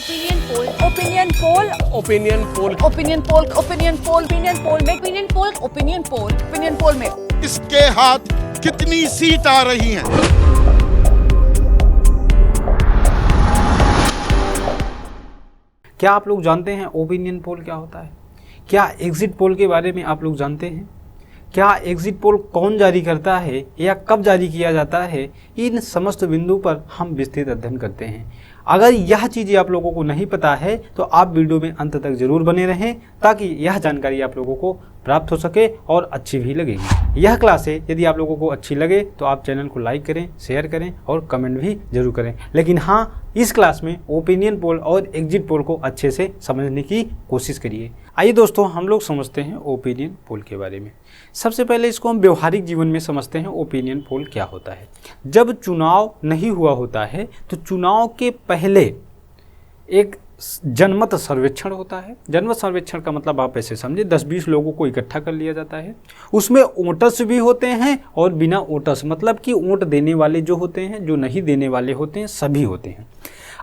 Opinion poll. Opinion poll. Opinion poll Opinion poll. Opinion poll. Opinion poll में opinion poll. Opinion poll. Opinion poll में इसके हाथ कितनी seat आ रही हैं? क्या आप लोग जानते हैं ओपिनियन पोल क्या होता है? क्या एग्जिट पोल के बारे में आप लोग जानते हैं? क्या एग्जिट पोल कौन जारी करता है या कब जारी किया जाता है? इन समस्त बिंदु पर हम विस्तृत अध्ययन करते हैं। अगर यह चीज़ें आप लोगों को नहीं पता है तो आप वीडियो में अंत तक जरूर बने रहें ताकि यह जानकारी आप लोगों को प्राप्त हो सके और अच्छी भी लगेगी। यह क्लासें यदि आप लोगों को अच्छी लगे तो आप चैनल को लाइक करें, शेयर करें और कमेंट भी जरूर करें। लेकिन हाँ, इस क्लास में ओपिनियन पोल और एग्जिट पोल को अच्छे से समझने की कोशिश करिए। आइए दोस्तों, हम लोग समझते हैं ओपिनियन पोल के बारे में। सबसे पहले इसको हम व्यवहारिक जीवन में समझते हैं ओपिनियन पोल क्या होता है। जब चुनाव नहीं हुआ होता है तो चुनाव के पहले एक जनमत सर्वेक्षण होता है। जनमत सर्वेक्षण का मतलब आप ऐसे समझे 10-20 लोगों को इकट्ठा कर लिया जाता है। उसमें वोटर्स भी होते हैं और बिना वोटर्स, मतलब कि वोट देने वाले जो होते हैं, जो नहीं देने वाले होते हैं, सभी होते हैं।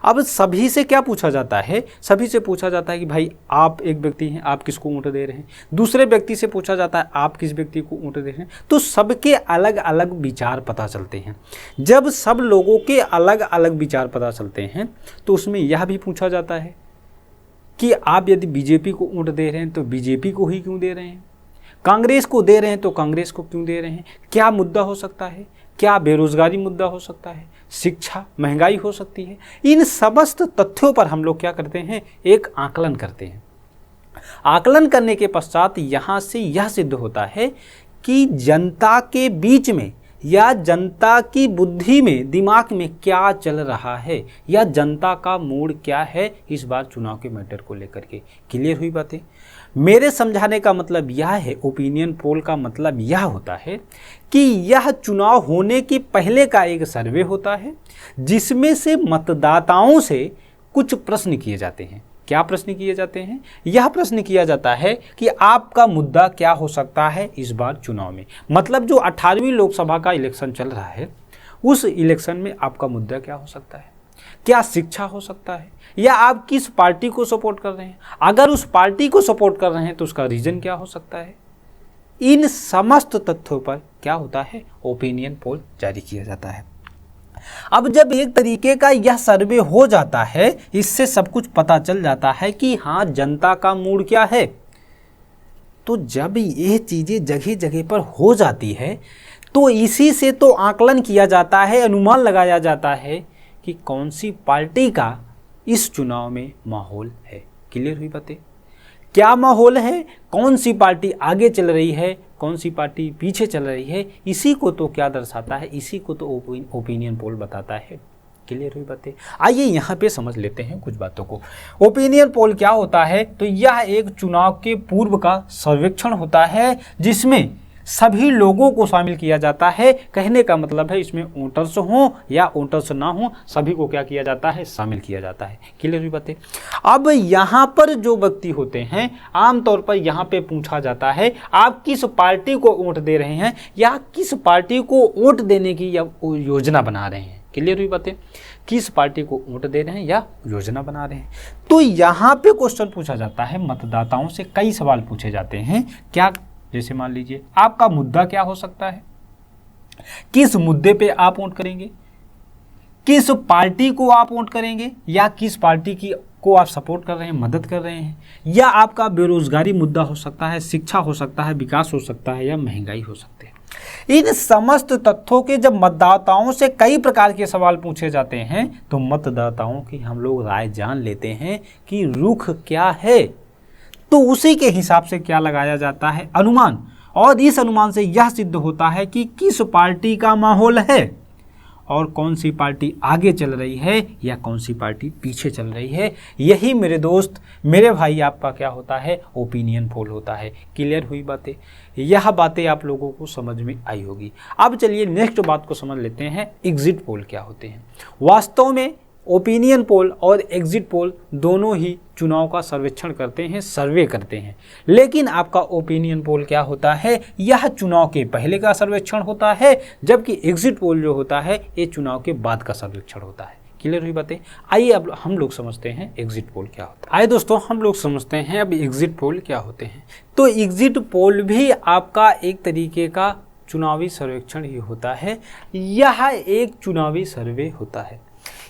अब सभी से क्या पूछा जाता है? सभी से पूछा जाता है कि भाई आप एक व्यक्ति हैं, आप किसको वोट दे रहे हैं। दूसरे व्यक्ति से पूछा जाता है आप किस व्यक्ति को वोट दे रहे हैं। तो सबके अलग अलग विचार पता चलते हैं। जब सब लोगों के अलग अलग विचार पता चलते हैं तो उसमें यह भी पूछा जाता है कि आप यदि बीजेपी को वोट दे रहे हैं तो बीजेपी को ही क्यों दे रहे हैं, कांग्रेस को दे रहे हैं तो कांग्रेस को क्यों दे रहे हैं। क्या मुद्दा हो सकता है? क्या बेरोजगारी मुद्दा हो सकता है, शिक्षा, महंगाई हो सकती है। इन समस्त तथ्यों पर हम लोग क्या करते हैं? एक आकलन करते हैं। आकलन करने के पश्चात यहाँ से यह सिद्ध होता है कि जनता के बीच में या जनता की बुद्धि में, दिमाग में क्या चल रहा है या जनता का मूड क्या है इस बार चुनाव के मैटर को लेकर के। क्लियर हुई बातें? मेरे समझाने का मतलब यह है, ओपिनियन पोल का मतलब यह होता है कि यह चुनाव होने के पहले का एक सर्वे होता है जिसमें से मतदाताओं से कुछ प्रश्न किए जाते हैं। क्या प्रश्न किए जाते हैं? यह प्रश्न किया जाता है कि आपका मुद्दा क्या हो सकता है इस बार चुनाव में। मतलब जो 18वीं लोकसभा का इलेक्शन चल रहा है उस इलेक्शन में आपका मुद्दा क्या हो सकता है। क्या शिक्षा हो सकता है या आप किस पार्टी को सपोर्ट कर रहे हैं। अगर उस पार्टी को सपोर्ट कर रहे हैं तो उसका रीजन क्या हो सकता है। इन समस्त तथ्यों पर क्या होता है? ओपिनियन पोल जारी किया जाता है। अब जब एक तरीके का यह सर्वे हो जाता है, इससे सब कुछ पता चल जाता है कि हाँ जनता का मूड क्या है। तो जब ये चीज़ें जगह जगह पर हो जाती है तो इसी से तो आकलन किया जाता है, अनुमान लगाया जाता है कि कौन सी पार्टी का इस चुनाव में माहौल है। क्लियर हुई बातें? क्या माहौल है, कौन सी पार्टी आगे चल रही है, कौन सी पार्टी पीछे चल रही है, इसी को तो क्या दर्शाता है, इसी को तो ओपिनियन पोल बताता है। क्लियर हुई बातें? आइए यहाँ पे समझ लेते हैं कुछ बातों को। ओपिनियन पोल क्या होता है? तो यह एक चुनाव के पूर्व का सर्वेक्षण होता है जिसमें सभी लोगों को शामिल किया जाता है। कहने का मतलब है इसमें वोटर्स हों या वोटर्स ना हों, सभी को क्या किया जाता है? शामिल किया जाता है। क्लियर हुई बातें? अब यहाँ पर जो व्यक्ति होते हैं, आमतौर पर यहाँ पे पूछा जाता है आप किस पार्टी को वोट दे रहे हैं या किस पार्टी को वोट देने की या योजना बना रहे हैं। क्लियर हुई बातें? किस पार्टी को वोट दे रहे हैं या योजना बना रहे हैं। तो यहाँ पे क्वेश्चन पूछा जाता है, मतदाताओं से कई सवाल पूछे जाते हैं। क्या? जैसे मान लीजिए आपका मुद्दा क्या हो सकता है, किस मुद्दे पे आप वोट करेंगे, किस पार्टी को आप वोट करेंगे या किस पार्टी की को आप सपोर्ट कर रहे हैं, मदद कर रहे हैं, या आपका बेरोजगारी मुद्दा हो सकता है, शिक्षा हो सकता है, विकास हो सकता है या महंगाई हो सकती है। इन समस्त तथ्यों के जब मतदाताओं से कई प्रकार के सवाल पूछे जाते हैं तो मतदाताओं की हम लोग राय जान लेते हैं कि रुख क्या है। तो उसी के हिसाब से क्या लगाया जाता है? अनुमान। और इस अनुमान से यह सिद्ध होता है कि किस पार्टी का माहौल है और कौन सी पार्टी आगे चल रही है या कौन सी पार्टी पीछे चल रही है। यही मेरे दोस्त, मेरे भाई, आपका क्या होता है? ओपिनियन पोल होता है। क्लियर हुई बातें? यह बातें आप लोगों को समझ में आई होगी। अब चलिए नेक्स्ट बात को समझ लेते हैं, एग्जिट पोल क्या होते हैं। वास्तव में ओपिनियन पोल और एग्जिट पोल दोनों ही चुनाव का सर्वेक्षण करते हैं, सर्वे करते हैं। लेकिन आपका ओपिनियन पोल क्या होता है? यह चुनाव के पहले का सर्वेक्षण होता है, जबकि एग्जिट पोल जो होता है ये चुनाव के बाद का सर्वेक्षण होता है। क्लियर हुई बातें। आइए अब हम लोग समझते हैं एग्जिट पोल क्या होता है। आइए दोस्तों हम लोग समझते हैं अब एग्जिट पोल क्या होते हैं। तो एग्जिट पोल भी आपका एक तरीके का चुनावी सर्वेक्षण ही होता है। यह एक चुनावी सर्वे होता है।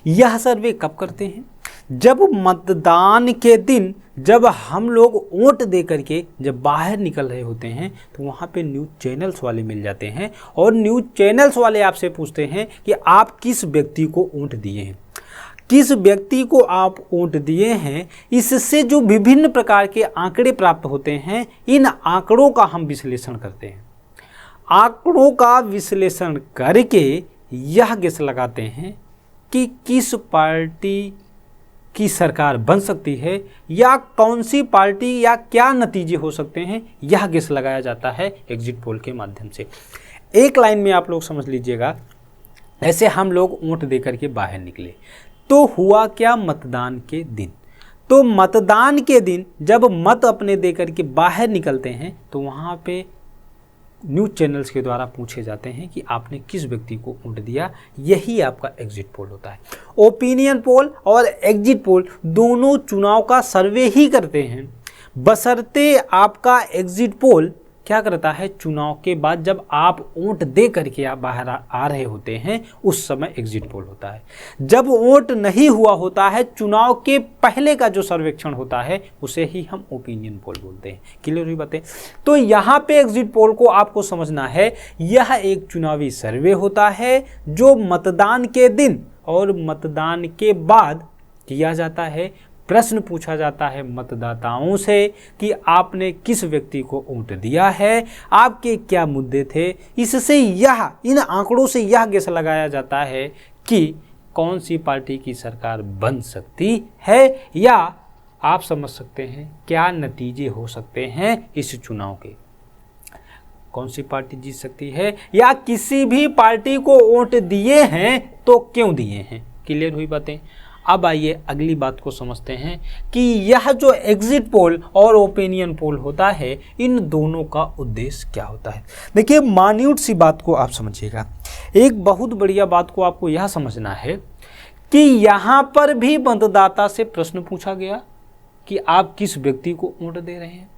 यह सर्वे कब करते हैं? जब मतदान के दिन जब हम लोग वोट दे करके जब बाहर निकल रहे होते हैं तो वहाँ पे न्यूज़ चैनल्स वाले मिल जाते हैं और न्यूज़ चैनल्स वाले आपसे पूछते हैं कि आप किस व्यक्ति को वोट दिए हैं, किस व्यक्ति को आप वोट दिए हैं। इससे जो विभिन्न प्रकार के आंकड़े प्राप्त होते हैं, इन आंकड़ों का हम विश्लेषण करते हैं। आंकड़ों का विश्लेषण करके यह गेस लगाते हैं कि किस पार्टी की सरकार बन सकती है या कौन सी पार्टी या क्या नतीजे हो सकते हैं, यह गेस लगाया जाता है एग्जिट पोल के माध्यम से। एक लाइन में आप लोग समझ लीजिएगा, ऐसे हम लोग वोट दे करके बाहर निकले तो हुआ क्या? मतदान के दिन, तो मतदान के दिन जब मत अपने दे करके बाहर निकलते हैं तो वहाँ पे न्यूज़ चैनल्स के द्वारा पूछे जाते हैं कि आपने किस व्यक्ति को वोट दिया। यही आपका एग्जिट पोल होता है। ओपिनियन पोल और एग्जिट पोल दोनों चुनाव का सर्वे ही करते हैं, बशर्ते आपका एग्जिट पोल क्या करता है, चुनाव के बाद जब आप वोट दे करके आप बाहर आ रहे होते हैं उस समय एग्जिट पोल होता है। जब वोट नहीं हुआ होता है, चुनाव के पहले का जो सर्वेक्षण होता है उसे ही हम ओपिनियन पोल बोलते हैं। क्लियर हुई बातें। तो यहाँ पे एग्जिट पोल को आपको समझना है, यह एक चुनावी सर्वे होता है जो मतदान के दिन और मतदान के बाद किया जाता है। प्रश्न पूछा जाता है मतदाताओं से कि आपने किस व्यक्ति को वोट दिया है, आपके क्या मुद्दे थे। इससे यह इन आंकड़ों से यह गेस लगाया जाता है कि कौन सी पार्टी की सरकार बन सकती है या आप समझ सकते हैं क्या नतीजे हो सकते हैं इस चुनाव के, कौन सी पार्टी जीत सकती है या किसी भी पार्टी को वोट दिए हैं तो क्यों दिए हैं। क्लियर हुई बातें। अब आइए अगली बात को समझते हैं कि यह जो एग्जिट पोल और ओपिनियन पोल होता है, इन दोनों का उद्देश्य क्या होता है। देखिए मान्यूट सी बात को आप समझिएगा। एक बहुत बढ़िया बात को आपको यह समझना है कि यहाँ पर भी मतदाता से प्रश्न पूछा गया कि आप किस व्यक्ति को वोट दे रहे हैं।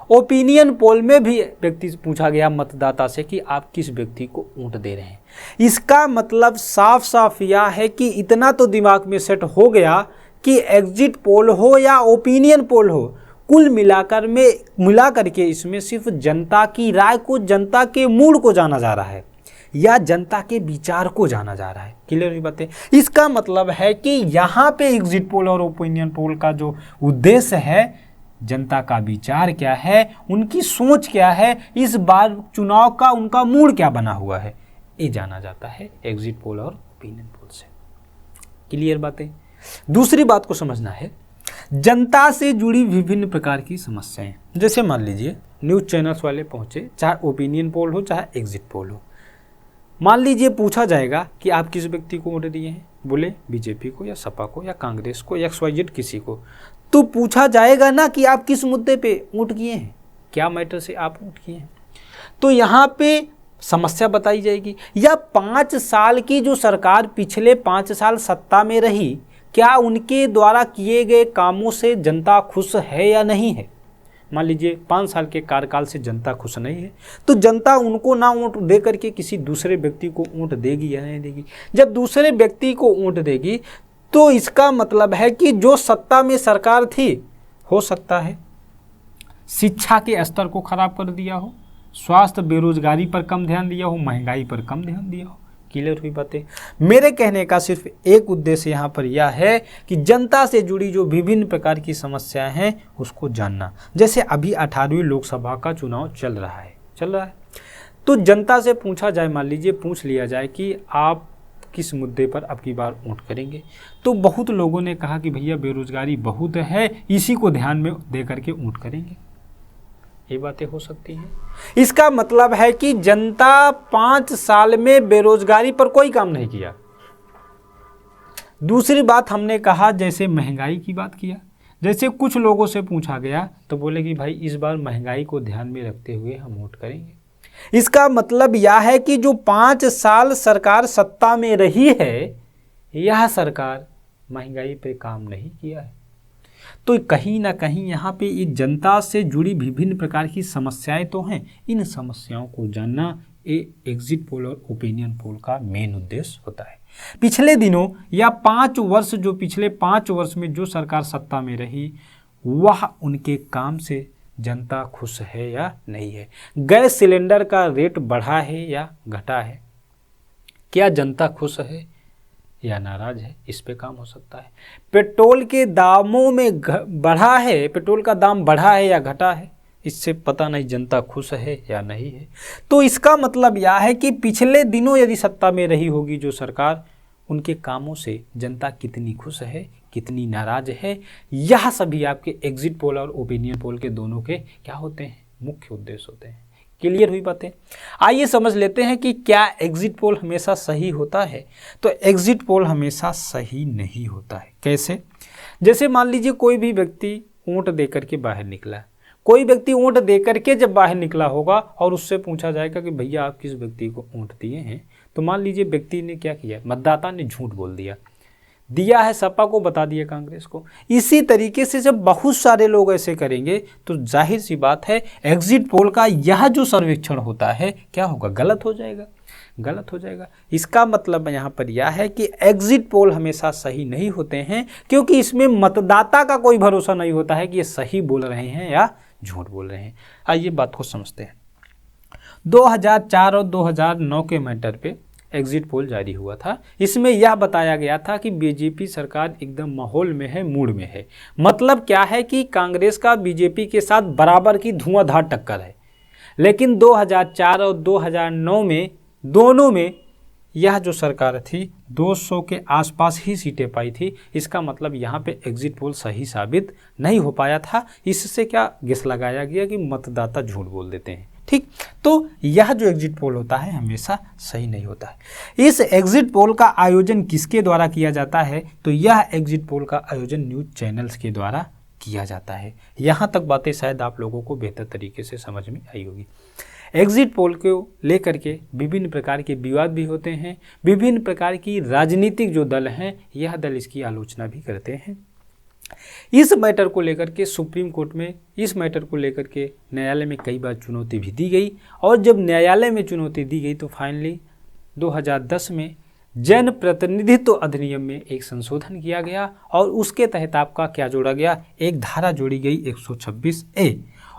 ओपिनियन पोल में भी व्यक्ति पूछा गया मतदाता से कि आप किस व्यक्ति को वोट दे रहे हैं। इसका मतलब साफ साफ यह है कि इतना तो दिमाग में सेट हो गया कि एग्जिट पोल हो या ओपिनियन पोल हो, कुल मिलाकर के इसमें सिर्फ जनता की राय को, जनता के मूड को जाना जा रहा है या जनता के विचार को जाना जा रहा है। क्लियर हुई बातें। इसका मतलब है कि यहाँ पे एग्जिट पोल और ओपिनियन पोल का जो उद्देश्य है, जनता का विचार क्या है, उनकी सोच क्या है, इस बार चुनाव का उनका मूड क्या बना हुआ है, ये जाना जाता है एग्जिट पोल और ओपिनियन पोल से। क्लियर बातें। दूसरी बात को समझना है, जनता से जुड़ी विभिन्न प्रकार की समस्याएं। जैसे मान लीजिए न्यूज़ चैनल्स वाले पहुंचे, चाहे ओपिनियन पोल हो चाहे एग्जिट पोल हो। मान लीजिए पूछा जाएगा कि आप किस व्यक्ति को वोट दिए हैं, बोले बीजेपी को या सपा को या कांग्रेस को या XYZ किसी को, तो पूछा जाएगा ना कि आप किस मुद्दे पे वोट किए हैं, क्या मैटर से आप वोट किए हैं। तो यहाँ पे समस्या बताई जाएगी। या 5 साल की जो सरकार पिछले 5 साल सत्ता में रही, क्या उनके द्वारा किए गए कामों से जनता खुश है या नहीं है। मान लीजिए 5 साल के कार्यकाल से जनता खुश नहीं है, तो जनता उनको ना वोट दे करके किसी दूसरे व्यक्ति को वोट देगी या नहीं देगी। जब दूसरे व्यक्ति को वोट देगी तो इसका मतलब है कि जो सत्ता में सरकार थी, हो सकता है शिक्षा के स्तर को खराब कर दिया हो, स्वास्थ्य बेरोजगारी पर कम ध्यान दिया हो, महंगाई पर कम ध्यान दिया हो। क्लियर हुई बातें। मेरे कहने का सिर्फ एक उद्देश्य यहाँ पर यह है कि जनता से जुड़ी जो विभिन्न प्रकार की समस्याएं हैं उसको जानना। जैसे अभी 18वीं लोकसभा का चुनाव चल रहा है, तो जनता से पूछा जाए, मान लीजिए पूछ लिया जाए कि आप किस मुद्दे पर अब की बार वोट करेंगे, तो बहुत लोगों ने कहा कि भैया बेरोजगारी बहुत है, इसी को ध्यान में दे करके वोट करेंगे। ये बातें हो सकती हैं। इसका मतलब है कि जनता 5 साल में बेरोजगारी पर कोई काम नहीं किया। दूसरी बात हमने कहा, जैसे महंगाई की बात किया, जैसे कुछ लोगों से पूछा गया तो बोले कि भाई इस बार महंगाई को ध्यान में रखते हुए हम वोट करेंगे। इसका मतलब यह है कि जो 5 साल सरकार सत्ता में रही है, यह सरकार महंगाई पे काम नहीं किया है। तो कहीं ना कहीं यहाँ पे ये जनता से जुड़ी विभिन्न प्रकार की समस्याएं तो हैं, इन समस्याओं को जानना ये एग्जिट पोल और ओपिनियन पोल का मेन उद्देश्य होता है। पिछले दिनों या 5 वर्ष, जो पिछले 5 वर्ष में जो सरकार सत्ता में रही, वह उनके काम से जनता खुश है या नहीं है। गैस सिलेंडर का रेट बढ़ा है या घटा है, क्या जनता खुश है या नाराज है, इस पे काम हो सकता है। पेट्रोल के दामों में बढ़ा है, पेट्रोल का दाम बढ़ा है या घटा है, इससे पता नहीं जनता खुश है या नहीं है। तो इसका मतलब यह है कि पिछले दिनों यदि सत्ता में रही होगी जो सरकार, उनके कामों से जनता कितनी खुश है, कितनी नाराज है, यह सभी आपके एग्जिट पोल और ओपिनियन पोल के दोनों के क्या होते हैं, मुख्य उद्देश्य होते हैं। क्लियर हुई बातें? आइए समझ लेते हैं कि क्या एग्जिट पोल हमेशा सही होता है। तो एग्जिट पोल हमेशा सही नहीं होता है। कैसे? जैसे मान लीजिए कोई भी व्यक्ति वोट देकर के बाहर निकला, कोई व्यक्ति वोट देकर के जब बाहर निकला होगा और उससे पूछा जाएगा कि भैया आप किस व्यक्ति को वोट दिए हैं, तो मान लीजिए व्यक्ति ने क्या किया, मतदाता ने झूठ बोल दिया है सपा को, बता दिया कांग्रेस को। इसी तरीके से जब बहुत सारे लोग ऐसे करेंगे तो जाहिर सी बात है एग्जिट पोल का यह जो सर्वेक्षण होता है क्या होगा, गलत हो जाएगा। इसका मतलब यहाँ पर यह है कि एग्जिट पोल हमेशा सही नहीं होते हैं, क्योंकि इसमें मतदाता का कोई भरोसा नहीं होता है कि ये सही बोल रहे हैं या झूठ बोल रहे हैं। आइए बात को समझते हैं। 2004 और 2009 के मैटर पे एग्जिट पोल जारी हुआ था। इसमें यह बताया गया था कि बीजेपी सरकार एकदम माहौल में है, मूड में है। मतलब क्या है कि कांग्रेस का बीजेपी के साथ बराबर की धुआंधार टक्कर है। लेकिन 2004 और 2009 में दोनों में यह जो सरकार थी 200 के आसपास ही सीटें पाई थी। इसका मतलब यहाँ पे एग्जिट पोल सही साबित नहीं हो पाया था। इससे क्या गेस लगाया गया कि मतदाता झूठ बोल देते हैं। ठीक, तो यह जो एग्जिट पोल होता है हमेशा सही नहीं होता है। इस एग्जिट पोल का आयोजन किसके द्वारा किया जाता है? तो यह एग्जिट पोल का आयोजन न्यूज़ चैनल्स के द्वारा किया जाता है। यहाँ तक बातें शायद आप लोगों को बेहतर तरीके से समझ में आई होगी। एग्जिट पोल को लेकर के विभिन्न प्रकार के विवाद भी होते हैं। विभिन्न प्रकार की राजनीतिक जो दल हैं, यह दल इसकी आलोचना भी करते हैं। इस मैटर को लेकर के सुप्रीम कोर्ट में, इस मैटर को लेकर के न्यायालय में कई बार चुनौती भी दी गई। और जब न्यायालय में चुनौती दी गई तो फाइनली 2010 में जन प्रतिनिधित्व अधिनियम में एक संशोधन किया गया और उसके तहत आपका क्या जोड़ा गया, एक धारा जोड़ी गई 126A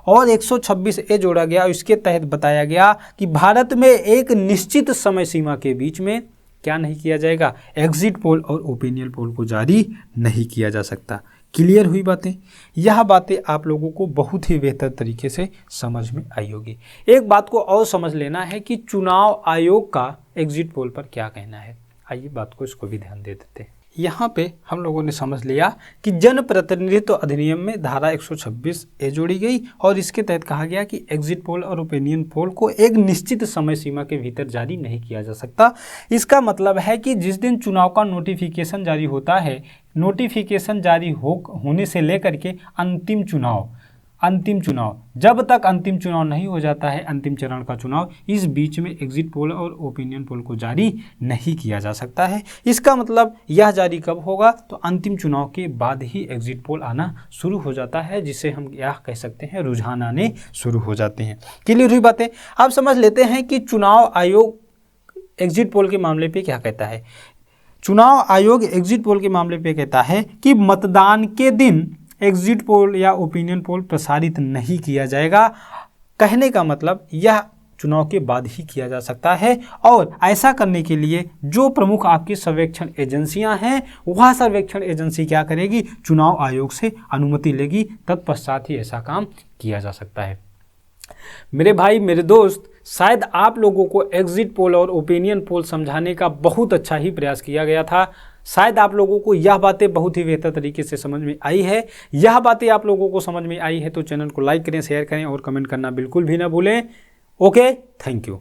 और 126A जोड़ा गया। इसके तहत बताया गया कि भारत में एक निश्चित समय सीमा के बीच में क्या नहीं किया जाएगा, एग्जिट पोल और ओपिनियन पोल को जारी नहीं किया जा सकता। क्लियर हुई बातें? यह बातें आप लोगों को बहुत ही बेहतर तरीके से समझ में आई होगी। एक बात को और समझ लेना है कि चुनाव आयोग का एग्जिट पोल पर क्या कहना है। आइए बात को इसको भी ध्यान दे देते हैं। यहाँ पे हम लोगों ने समझ लिया कि जन प्रतिनिधित्व अधिनियम में धारा 126A जोड़ी गई और इसके तहत कहा गया कि एग्जिट पोल और ओपिनियन पोल को एक निश्चित समय सीमा के भीतर जारी नहीं किया जा सकता। इसका मतलब है कि जिस दिन चुनाव का नोटिफिकेशन जारी होता है, नोटिफिकेशन जारी होने से लेकर के अंतिम चुनाव, जब तक अंतिम चुनाव नहीं हो जाता है, अंतिम चरण का चुनाव, इस बीच में एग्जिट पोल और ओपिनियन पोल को जारी नहीं किया जा सकता है। इसका मतलब यह जारी कब होगा, तो अंतिम चुनाव के बाद ही एग्जिट पोल आना शुरू हो जाता है, जिसे हम यह कह सकते हैं रुझान आने शुरू हो जाते हैं। क्लियर हुई बातें? अब समझ लेते हैं कि चुनाव आयोग एग्जिट पोल के मामले पर क्या कहता है। चुनाव आयोग एग्जिट पोल के मामले पर कहता है कि मतदान के दिन एग्जिट पोल या ओपिनियन पोल प्रसारित नहीं किया जाएगा। कहने का मतलब यह चुनाव के बाद ही किया जा सकता है और ऐसा करने के लिए जो प्रमुख आपकी सर्वेक्षण एजेंसियां हैं, वह सर्वेक्षण एजेंसी क्या करेगी, चुनाव आयोग से अनुमति लेगी, तत्पश्चात ही ऐसा काम किया जा सकता है। मेरे भाई, मेरे दोस्त, शायद आप लोगों को एग्जिट पोल और ओपिनियन पोल समझाने का बहुत अच्छा ही प्रयास किया गया था। शायद आप लोगों को यह बातें बहुत ही बेहतर तरीके से समझ में आई है। यह बातें आप लोगों को समझ में आई है तो चैनल को लाइक करें, शेयर करें और कमेंट करना बिल्कुल भी ना भूलें। Okay, thank you.